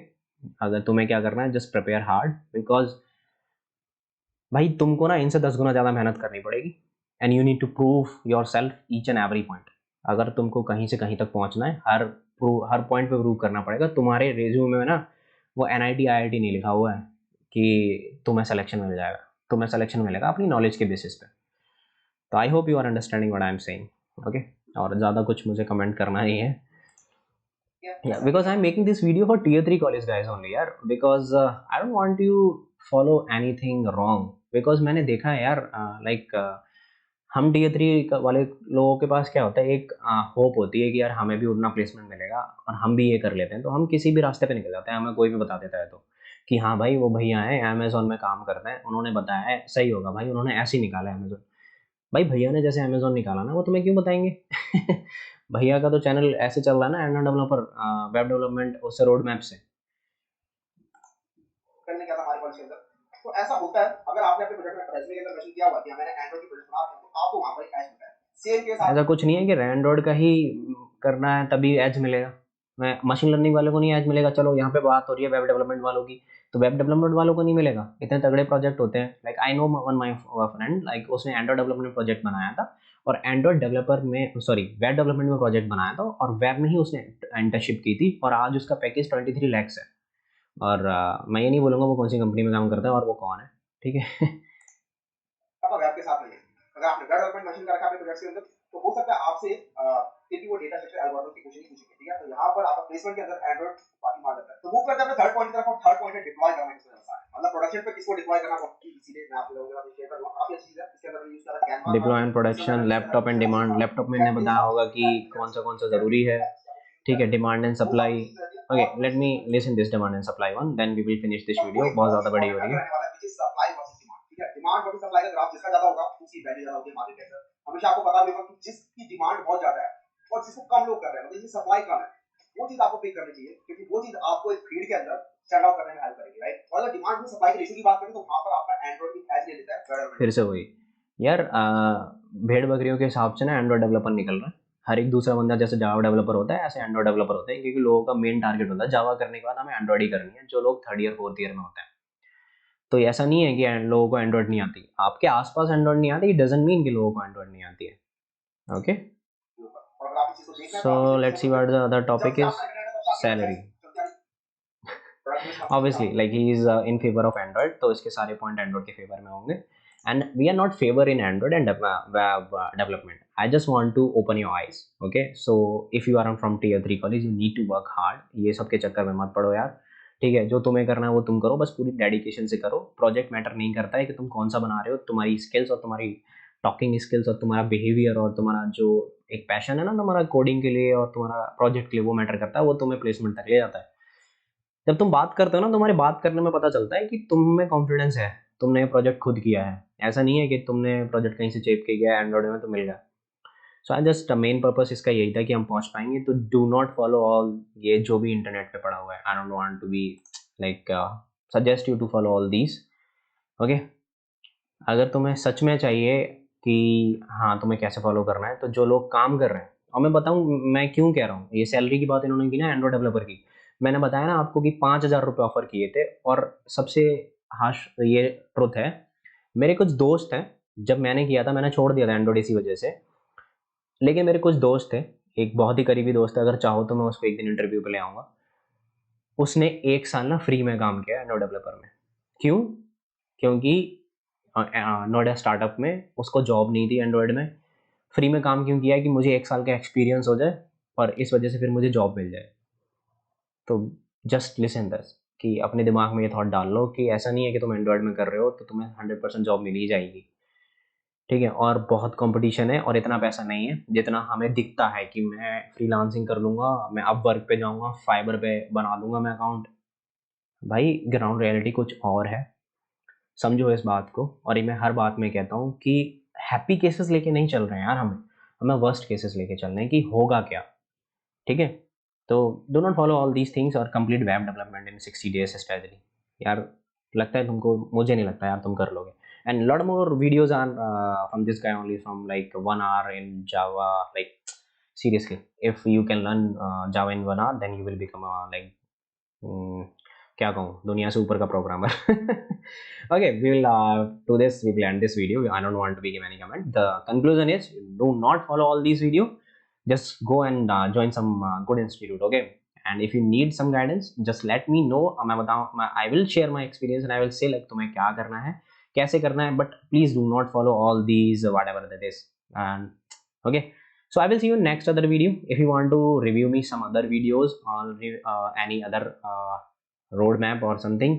Speaker 1: अगर तुम्हें क्या करना है, जस्ट प्रिपेयर हार्ड, बिकॉज भाई तुमको ना इनसे 10 गुना ज़्यादा मेहनत करनी पड़ेगी and you need to prove yourself each and every point. अगर तुमको कहीं से कहीं तक पहुंचना है, हर पॉइंट पे प्रूव करना पड़ेगा। तुम्हारे रेज्यूमे में ना वो NIT IIT नहीं लिखा हुआ है कि तुम्हें सिलेक्शन मिल जाएगा। तुम्हें सिलेक्शन मिलेगा अपनी नॉलेज के बेसिस पे। तो I hope you are understanding what I am saying, okay. और ज़्यादा कुछ मुझे कमेंट करना नहीं है, yeah, because I'm making this video for tier 3 college guys only यार, because I don't want you follow anything wrong, because मैंने देखा है यार, like हम टियर 3 वाले लोगों के पास क्या होता है, एक होप होती है कि यार हमें भी उतना प्लेसमेंट मिलेगा और हम भी ये कर लेते हैं, तो हम किसी भी रास्ते पे निकल जाते हैं। हमें कोई भी बता देता है तो कि हाँ भाई वो भैया हैं अमेजोन में काम करते हैं, उन्होंने बताया है सही होगा भाई, उन्होंने ऐसे ही निकाला है अमेजोन। भाई भैया ने जैसे अमेजोन निकाला ना, वो तुम्हें क्यों बताएंगे? भैया का तो चैनल ऐसे चल रहा है ना, एंड्रॉइड डेवलपर, वेब डेवलपमेंट, उससे रोड मैप से
Speaker 2: करने क्या था हमारे कॉलेज के अंदर। तो ऐसा होता है, अगर आपने अपने प्रोजेक्ट में रेज्यूमे के अंदर मेंशन किया हुआ कि मैंने एंड्रॉइड की प्रोजेक्ट बना रखा है, तो आपको वहां पर एक एज मिलता है। सेम केस
Speaker 1: ऐसा कुछ नहीं है कि एंड्रॉइड का ही करना है तभी एज मिलेगा। मैं मशीन लर्निंग वालों को नहीं एज मिलेगा, चलो यहाँ पे बात हो रही है वेब डेवलपमेंट वालों की, तो वेब डेवलपमेंट वालों को नहीं मिलेगा। इतने तगड़े प्रोजेक्ट होते हैं, like I know one my friend, like उसने एंड्रॉइड डेवलपमेंट प्रोजेक्ट बनाया था और एंड्रॉइड डेवलपर में, सॉरी वेब डेवलपमेंट में प्रोजेक्ट बनाया था और वेब में ही उसने इंटर्नशिप की थी और आज उसका पैकेज 23 lakhs है। और मैं ये नहीं बोलूँगा वो कौन सी कंपनी में काम करता है और वो कौन है, ठीक है।
Speaker 2: अब वेब के साथ नहीं है। अगर आपने वेब डेवलपमेंट मशीन का रखा अपने प्रोजेक्ट के अंदर, तो हो सकता है आपसे फिर भी वो डेटा स्ट्रक्चर एल्गोरिथम की कुछ नहीं पूछेंगे, ठीक है। तो यहाँ पर आपका प्लेसमेंट के अंदर एंड्रॉइड बाकी मार देता है। तो मूव करते हैं अपने थर्ड पॉइंट की तरफ, और थर्ड पॉइंट है डिप्लॉय करना किसको जाता है, मतलब प्रोडक्शन पे किसको डिप्लॉय करना है, इसीलिए मैं आप लोगों के साथ शेयर कर रहा हूं। काफी अच्छी चीज है। इसके अंदर मैंने यूज करा Canva,
Speaker 1: deploy and production, laptop and demand. Laptop में मैंने बताया होगा कि कौन सा ज़रूरी है, ठीक है। Demand and supply, okay let me listen this demand and supply one, then we will finish this video. बहुत ज़्यादा बड़ी हो रही है।
Speaker 2: डिमांड वर्सेस सप्लाई का ग्राफ जिसका ज्यादा होगा उसकी वैल्यू ज्यादा होगी मार्केट के अंदर। हमेशा आपको पता होगा कि जिसकी डिमांड बहुत ज्यादा है और जिसको कम लोग कर रहे हैं, मतलब जिसकी सप्लाई कम है, वो चीज आपको पिक करनी चाहिए, क्योंकि वो चीज आपको एक फील्ड के अंदर स्टैंड आउट करने में हेल्प करेगी, राइट। और अगर डिमांड और सप्लाई के रेशियो की बात करें तो वहां पर आपका एंड्रॉइड एक एज ले लेता है।
Speaker 1: फिर से वही यार, भेड़ बकरियों के हिसाब से ना एंड्रॉइड डेवलपर निकल रहा है। हर एक दूसरा बंदा जैसे जावा डेवलपर होता है, ऐसे एंड्रॉइड डेवलपर होते हैं, क्योंकि लोगों का मेन टारगेट होता है जावा करने के बाद हमें एंड्रॉइड ही करनी है, जो लोग 3rd ईयर 4th ईयर में होते हैं। तो ऐसा नहीं है कि लोगों को एंड्रॉइड नहीं आती, आपके आसपास एंड्रॉइड नहीं आती, डजंट मीन कि लोगों को एंड्रॉइड नहीं आती है, okay. So let's see what the other topic is, salary. Obviously like he is in favour of Android, तो इसके सारे पॉइंट एंड्रॉइड के फेवर में होंगे। And we are not favour in Android and web development. I just want to open your eyes, okay. So if you are from tier 3 college, you need to work hard. ये सब के चक्कर में मत पड़ो यार, ठीक है। जो तुम्हें करना है वो तुम करो, बस पूरी डेडिकेशन से करो। प्रोजेक्ट मैटर नहीं करता है कि तुम कौन सा बना रहे हो, तुम्हारी स्किल्स और तुम्हारी टॉकिंग स्किल्स और तुम्हारा बिहेवियर और तुम्हारा जो एक पैशन है ना तुम्हारा कोडिंग के लिए और तुम्हारा प्रोजेक्ट के लिए, वो मैटर करता है। वो तुम्हें प्लेसमेंट तक ले जाता है। जब तुम बात करते हो ना, तुम्हारी बात करने में पता चलता है कि तुम में कॉन्फिडेंस है, तुमने ये प्रोजेक्ट खुद किया है। ऐसा नहीं है कि तुमने प्रोजेक्ट कहीं से चेप के गया एंड्रॉइड में तो मिल गया। सो आई जस्ट मेन पर्पस इसका यही था कि हम पहुंच पाएंगे। तो डू नॉट फॉलो ऑल ये जो भी इंटरनेट पे पड़ा हुआ है। I don't want to be like suggest you to follow all these, okay. अगर तुम्हें सच में चाहिए कि हाँ तुम्हें कैसे फॉलो करना है, तो जो लोग काम कर रहे हैं, और मैं बताऊँ मैं क्यों कह रहा हूँ, ये सैलरी की बात इन्होंने की ना एंड्रॉइड डेवलपर की, मैंने बताया ना आपको कि 5,000 रुपये ऑफर किए थे। और सबसे हाश ये ट्रुथ है, मेरे कुछ दोस्त हैं, जब मैंने किया था मैंने छोड़ दिया था एंड्रॉइड इसी वजह से। लेकिन मेरे कुछ दोस्त थे, एक बहुत ही करीबी दोस्त है, अगर चाहो तो मैं उसको एक दिन इंटरव्यू पे ले आऊँगा। उसने 1 साल ना फ्री में काम किया एंड्रॉइड डेवलपर में। क्यों? क्योंकि नोएडा स्टार्टअप में उसको जॉब नहीं थी एंड्रॉइड में। फ्री में काम क्यों किया है कि मुझे 1 साल का एक्सपीरियंस हो जाए और इस वजह से फिर मुझे जॉब मिल जाए। तो जस्ट लिसन दिस, कि अपने दिमाग में ये थॉट डाल लो कि ऐसा नहीं है कि तुम एंड्रॉइड में कर रहे हो तो तुम्हें 100% जॉब मिल ही जाएगी, ठीक है। और बहुत कंपटीशन है और इतना पैसा नहीं है जितना हमें दिखता है कि मैं फ्रीलांसिंग कर लूँगा, मैं अपवर्क पे जाऊँगा, फाइबर पे बना दूंगा मैं अकाउंट। भाई ग्राउंड रियलिटी कुछ और है, समझो इस बात को। और ये मैं हर बात में कहता हूँ कि हैप्पी केसेस लेके नहीं चल रहे हैं यार, हमें वर्स्ट केसेस लेके चल रहे हैं कि होगा क्या, ठीक है। तो do not follow all these things और complete web development in 60 days strategy. यार लगता है तुमको, मुझे नहीं लगता यार तुम कर लोगे। And lot more videos are from this guy only, from like 1 hour in Java, like seriously, if you can learn Java in 1 hour, then you will become a like क्या कहूँ, दुनिया से ऊपर का programmer. Okay, we will do this, we will end this video. I don't want to be give any comment. The conclusion is, do not follow all these video, just go and join some good institute, okay? And if you need some guidance, just let me know. मैं बताऊँ, I will share my experience and I will say like तुम्हें क्या करना है, कैसे करना है, but please do not follow all these whatever that is. And okay, so I will see you in next other video. If you want to review me some other videos or any other roadmap or something,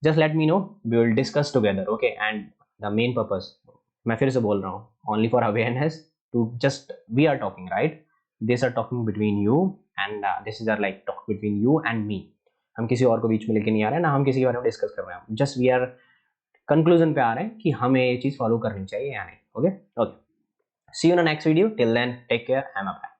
Speaker 1: just let me know, we will discuss together, okay? And the main purpose, मैं फिर से बोल रहा हूँ, only for awareness, to just we are talking, right? These are talking between you and this is our like talk between you and me. हम किसी और को बीच में लेके नहीं आ रहे हैं, ना हम किसी के बारे में डिस्कस कर रहे हैं, जस्ट वी आर कंक्लूजन पे आ रहे हैं कि हमें ये चीज फॉलो करनी चाहिए या नहीं। Okay, see you in the next video, till then take care, I am bye.